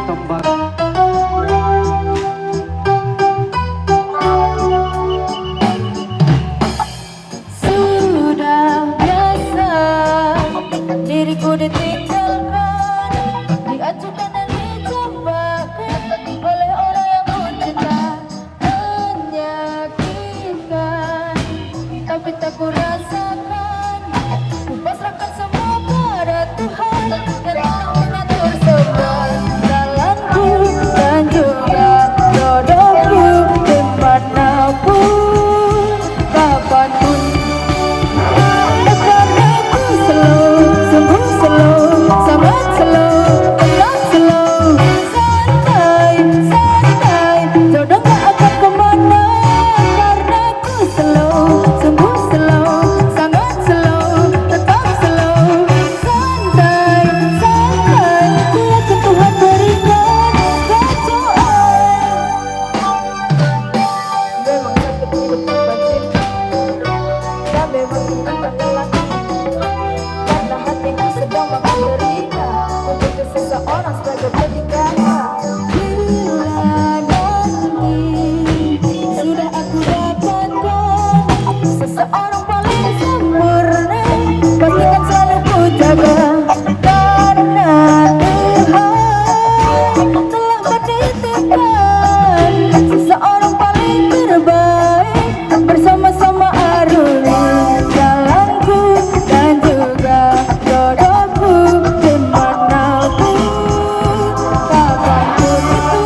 tembak. Sudah biasa diriku ditinggalkan, diacukan dan dicampakkan oleh orang yang ku cinta. Menyakitkan, tapi tak ku rasakan. Ku pasrahkan semua pada Tuhan, dan Allah mengatur semua jalanku dan juga jodohku dimanapun, kapanpun. Karena ku slow, sungguh slow, sangat slow, tenang slow, santai, santai, jodoh gak akan kemana. Karena ku slow, sungguh slow, sangat slow, tetap slow, santai, santai, ku yakin Tuhan berikan kejuan. Memang sakit hidup tanpa cinta, dan memang bukan tanpa laki, karena hatiku sedang menderita untuk seseorang sebagai peninggalan. Bila nanti sudah aku dapatkan seseorang paling sempurna, pastikan selalu ku jaga, karena Tuhan telah menitipkan seseorang paling terbaik bersama-sama aruni jalanku dan juga jodohku dimanapun, kapanpun itu.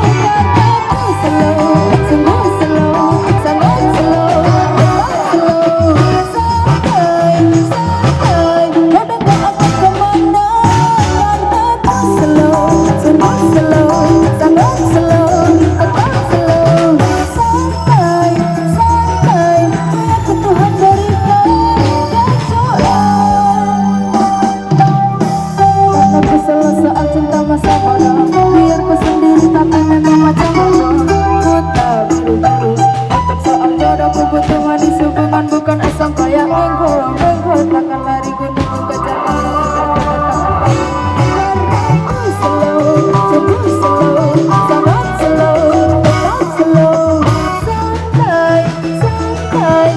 Karena ku slow, sungguh slow, sangat slow, tetap slow, santai, santai, jodoh gak akan kemana. Karena ku slow, sungguh slow, sangat slow, tetap slow, santai, santai, ku yakin Tuhan berikan kejuan. Karena ku selalu soal cinta masa muda, biar ku sendiri tapi memang macam apa. Ku tak buru-buru untuk soal jodohku, butuh manis hubungan bukan asam kayak minggu. Takkan lari gunung kejar karena ku slow, sungguh slow, sangat slow, tetap slow, santai, santai,